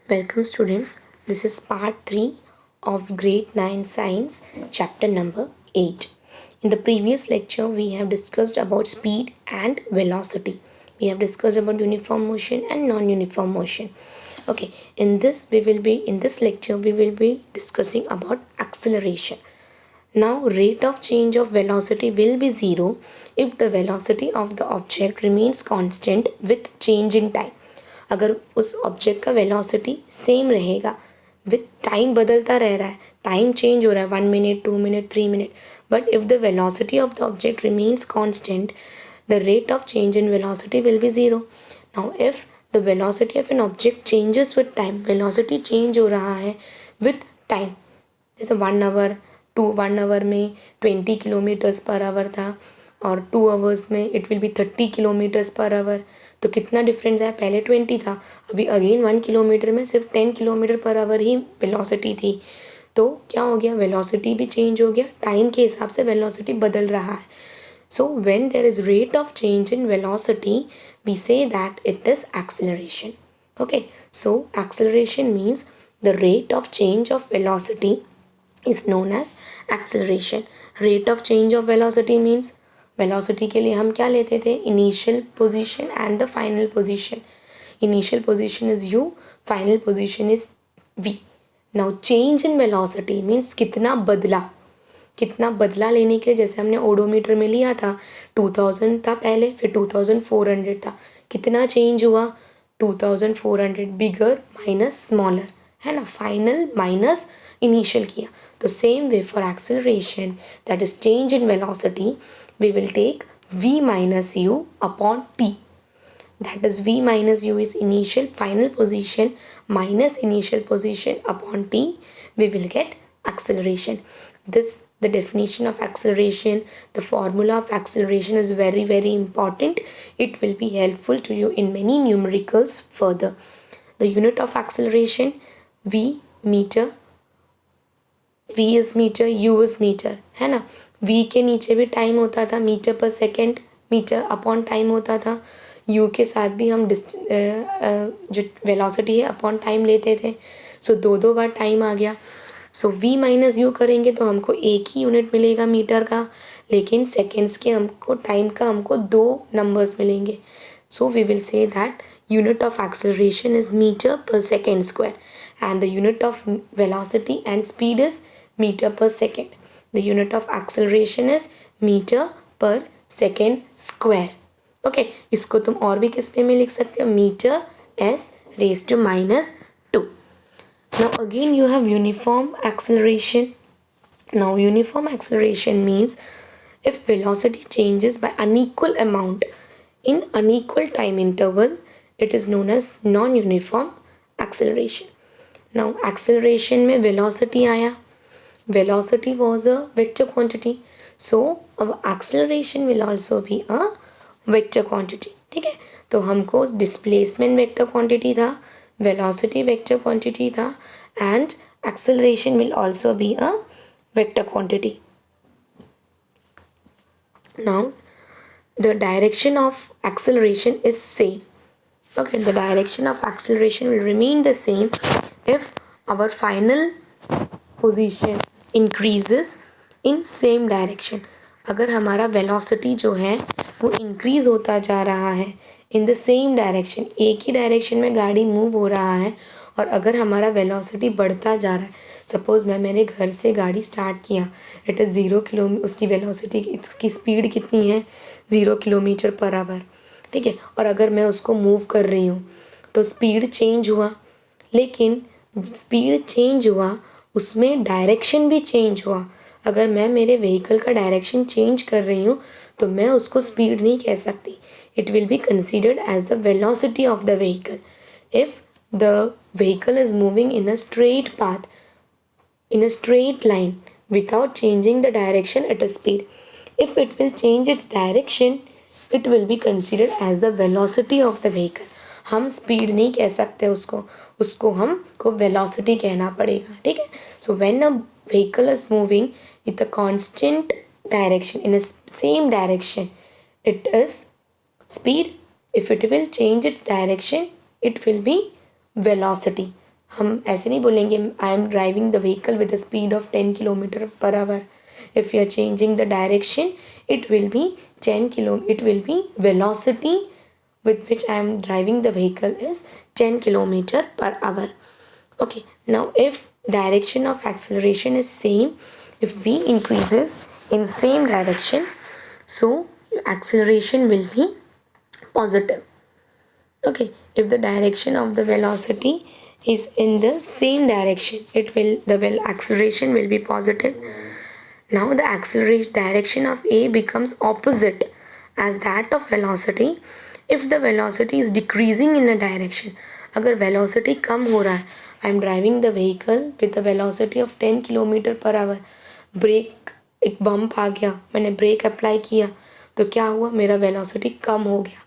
Welcome students. This is part 3 of grade 9 science chapter number 8. In the previous lecture we have discussed about speed and velocity. We have discussed about uniform motion and non-uniform motion. Okay, in this lecture we will be discussing about acceleration. Now rate of change of velocity will be 0 if the velocity of the object remains constant with change in time. अगर उस object का velocity same रहेगा with time बदलता रह रहा है, time change हो रहा है 1 minute 2 minute 3 minute, but if the velocity of the object remains constant the rate of change in velocity will be 0. Now if the velocity of an object changes with time, velocity change हो रहा है with time, जैसे 1 our में 20 kilometres per hour था और 2 hours में it will B 30 kilometres per hour. तो कितना डिफरेंस है, पहले 20 था, अभी अगेन 1 किलोमीटर में सिर्फ 10 kilometre per our he velocity थी. तो क्या हो गया, वेलोसिटी भी चेंज हो गया, टाइम के हिसाब से वेलोसिटी बदल रहा है. So when there is rate of change in velocity, we say that it is acceleration. Okay, so acceleration means the rate of change of velocity is known as acceleration. Rate of change of velocity means velocity के लिए हम क्या लेते थे, initial position and the final position. Initial position is u, final position is v. Now change in velocity means कितना बदला लेने के लिए, जैसे हमने ओडोमीटर में लिया था 2000 था पहले, फिर 2400 था, कितना चेंज हुआ 2400, बिगर माइनस स्मॉलर है ना, फाइनल माइनस इनिशियल किया. तो same way for acceleration, that is change in velocity, we will take v minus u upon t. That is v minus u is initial final position minus initial position upon t. We will get acceleration. The definition of acceleration, the formula of acceleration is very important. It will be helpful to you in many numericals further. The unit of acceleration, v meter, v is meter, u is meter, है ना. v के नीचे भी time होता था, metre per second, metre upon time होता था. u के साथ भी हम जो वेलोसिटी है अपॉन टाइम लेते थे. सो दो बार टाइम आ गया. सो v माइनस यू करेंगे तो हमको एक ही यूनिट मिलेगा मीटर का, लेकिन सेकेंड्स के हमको टाइम का हमको 2 नंबर्स मिलेंगे. So we will say that unit of acceleration is metre per second square and the unit of velocity and speed is metre per second. The unit of acceleration is metre per second square. Okay, इसको तुम और भी किस में लिख सकते हो, metre s raised to minus 2. Now again you have uniform acceleration. Now uniform acceleration means if velocity changes by unequal amount in unequal time interval, it is known as non-uniform acceleration. Now acceleration में velocity आया, velocity was a vector quantity, so our acceleration will also be a vector quantity. ठीक है, तो हमको displacement vector quantity था, velocity vector quantity था, and acceleration will also be a vector quantity. Now the direction of acceleration is same. Okay, the direction of acceleration will remain the same if our final position increases in same direction. अगर हमारा velocity जो है वो increase होता जा रहा है in the same direction, एक ही डायरेक्शन में गाड़ी मूव हो रहा है, और अगर हमारा वेलोसिटी बढ़ता जा रहा है, सपोज़ मैं मेरे घर से गाड़ी स्टार्ट किया, इट इज़ 0 किलोमीटर, उसकी वेलोसिटी, इसकी स्पीड कितनी है 0 किलोमीटर पर आवर. ठीक है, और अगर मैं उसको मूव कर रही हूँ तो स्पीड चेंज हुआ, लेकिन स्पीड चेंज हुआ उसमें डायरेक्शन भी चेंज हुआ. अगर मैं मेरे व्हीकल का डायरेक्शन चेंज कर रही हूँ तो मैं उसको स्पीड नहीं कह सकती. It will be considered as the velocity of the vehicle. If the vehicle is moving in a straight path, in a straight line, without changing the direction at a speed, if it will change its direction, it will be considered as the velocity of the vehicle. हम speed नहीं कह सकते उसको हमको velocity कहना पड़ेगा. ठीक है, so when a vehicle is moving with a constant direction, in a same direction, it is speed. If it will change its direction, it will be velocity. हम ऐसे नहीं बोलेंगे I am driving the vehicle with the speed of 10 kilometre per hour. If you are changing the direction it will be 10 kilo, it will be velocity with which I am driving the vehicle is 10 kilometer per hour. Okay, now if direction of acceleration is same, if v increases in same direction, so acceleration will be positive. Okay, if the direction of the velocity is in the same direction, the acceleration will be positive. Now the acceleration direction of a becomes opposite as that of velocity if the velocity is decreasing in a direction. अगर velocity कम हो रहा है, I am driving the vehicle with a velocity of 10 kilometre per hour, brake एक bump आ गया, मैंने break apply किया तो क्या हुआ, मेरा वेलोसिटी कम हो गया,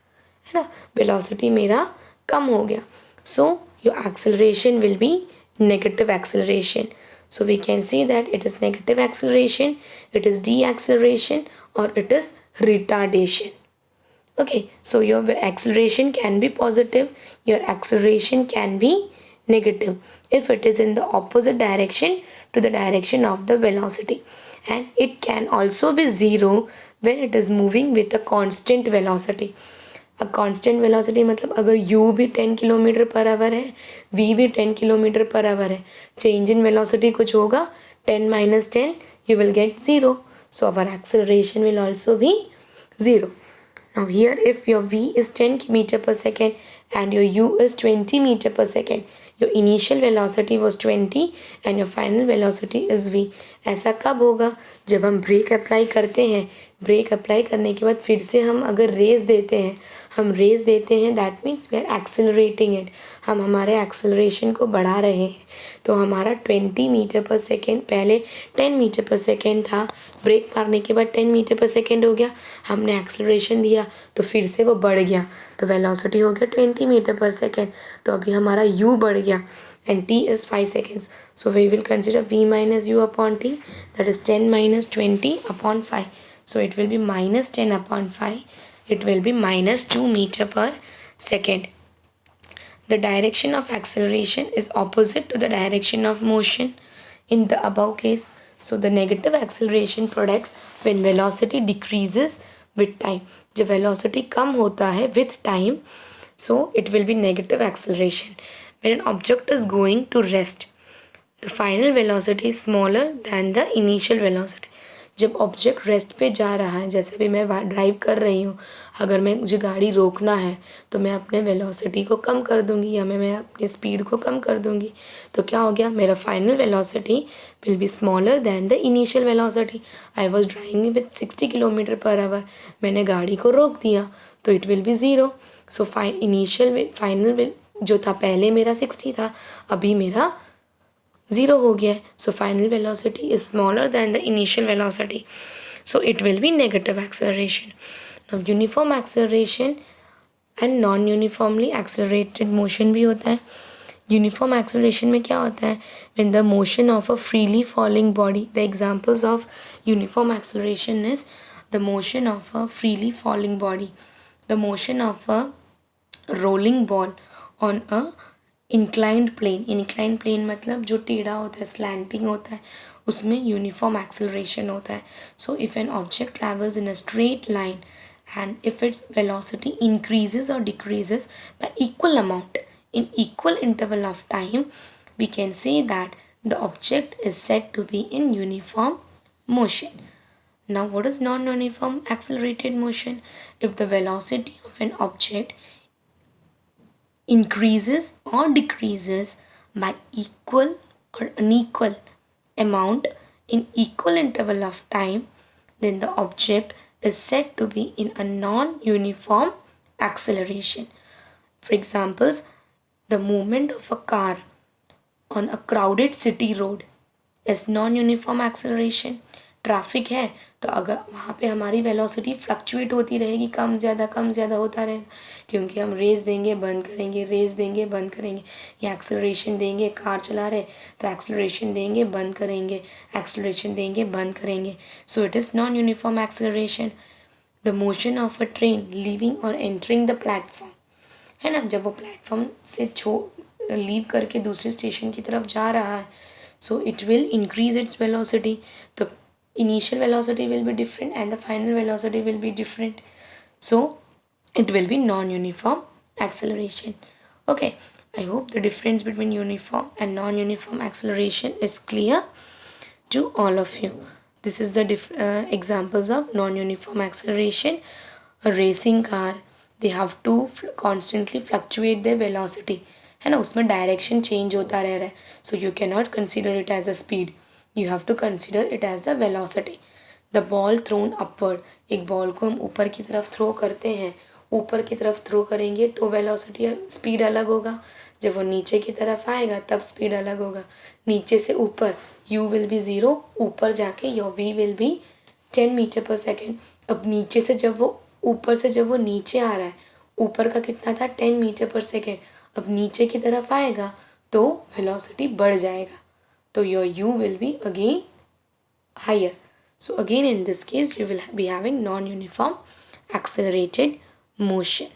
है ना, वेलोसिटी मेरा कम हो गया. So your acceleration will be negative acceleration. So we can see that it is negative acceleration, it is deceleration, or it is retardation. Okay, so your acceleration can be positive, your acceleration can be negative if it is in the opposite direction to the direction of the velocity, and it can also be zero when it is moving with a constant velocity. Constant velocity मतलब अगर u भी 10 kilometre per our है, v भी 10 kilometre per our है, change in velocity कुछ होगा, 10 minus 10 you will get 0. So our acceleration will also be 0. Now here if your v is 10 meter per second and your u is 20 meter per second, your initial velocity was 20 and your final velocity is v. ऐसा कब होगा, जब हम break apply करते हैं. Break apply करने के बाद फिर से हम अगर रेस देते हैं that means we are accelerating it, हम हमारे एक्सेलरेशन को बढ़ा रहे हैं. तो हमारा 20 मीटर पर सेकेंड पहले 10 मीटर पर सेकेंड था, ब्रेक मारने के बाद 10 मीटर पर सेकेंड हो गया, हमने एक्सेलरेशन दिया तो फिर से वो बढ़ गया, तो वेलोसिटी हो गया 20 मीटर पर सेकेंड. तो अभी हमारा u बढ़ गया and t is 5 seconds. So we will consider v minus u upon t, that is 10 minus 20 upon 5. So it will be minus 10 upon 5. It will be minus 2 meter per second. The direction of acceleration is opposite to the direction of motion in the above case. So the negative acceleration products when velocity decreases with time. जब velocity कम होता है with time, so it will be negative acceleration. When an object is going to rest, the final velocity is smaller than the initial velocity. जब object rest पे जा रहा है, जैसे भी मैं ड्राइव कर रही हूँ, अगर मैं मुझे गाड़ी रोकना है तो मैं अपने वेलोसिटी को कम कर दूँगी या मैं अपनी स्पीड को कम कर दूँगी, तो क्या हो गया, मेरा final velocity will be smaller than the initial velocity. I was driving with 60 kilometre per our, मैंने गाड़ी को रोक दिया तो it will be zero. So final जो था पहले मेरा 60 था, अभी मेरा 0 हो गया है. So final velocity is smaller than the initial velocity, so it will be negative acceleration. Now uniform acceleration and non uniformly accelerated motion भी होता है. यूनिफॉर्म एक्सेलरेशन में क्या होता है, when the motion of a freely falling body. The examples of uniform acceleration is the motion of a freely falling body, the motion of a rolling ball on a inclined plane. Inclined plane मतलब जो टेढ़ा होता है, slanting होता है, उसमें uniform acceleration होता है. So if an object travels in a straight line and if its velocity increases or decreases by equal amount in equal interval of time, we can say that the object is said to be in uniform motion. Now what is non-uniform accelerated motion? If the velocity of an object increases or decreases by equal or unequal amount in equal interval of time, then the object is said to be in a non-uniform acceleration. For examples, the movement of a car on a crowded city road is non-uniform acceleration. Traffic है तो अगर वहाँ पे हमारी velocity fluctuate होती रहेगी, कम ज़्यादा होता रहेगा, क्योंकि हम रेस देंगे बंद करेंगे, रेस देंगे बंद करेंगे, या एक्सेलरेशन देंगे, कार चला रहे तो एक्सेलरेशन देंगे बंद करेंगे, एक्सेलरेशन देंगे बंद करेंगे. So it is non uniform acceleration. The motion of a train leaving और एंटरिंग द प्लेटफॉर्म, है ना, जब वो प्लेटफॉर्म से लीव करके दूसरे स्टेशन की तरफ जा रहा है, so it will increase its velocity. The initial velocity will be different and the final velocity will be different, so it will be non-uniform acceleration. Okay, I hope the difference between uniform and non-uniform acceleration is clear to all of you. This is the examples of non-uniform acceleration. A racing car, they have to constantly fluctuate their velocity, है ना, उसमें direction change होता रह रहा है, so you can not consider it as a speed, you have to consider it as the velocity. The ball thrown upward, एक ball को हम ऊपर की तरफ थ्रो करते हैं, ऊपर की तरफ थ्रो करेंगे तो वेलोसिटी स्पीड अलग होगा, जब वो नीचे की तरफ आएगा तब स्पीड अलग होगा. नीचे से ऊपर u विल बी 0, ऊपर जाके your v will be 10 metre per second. अब नीचे से जब वो ऊपर से जब वो नीचे आ रहा है, ऊपर का कितना था 10 मीटर पर सेकेंड, अब नीचे की तरफ आएगा तो वेलोसिटी बढ़ जाएगा, तो your u will be again higher. So again in this case you will be having non-uniform accelerated motion.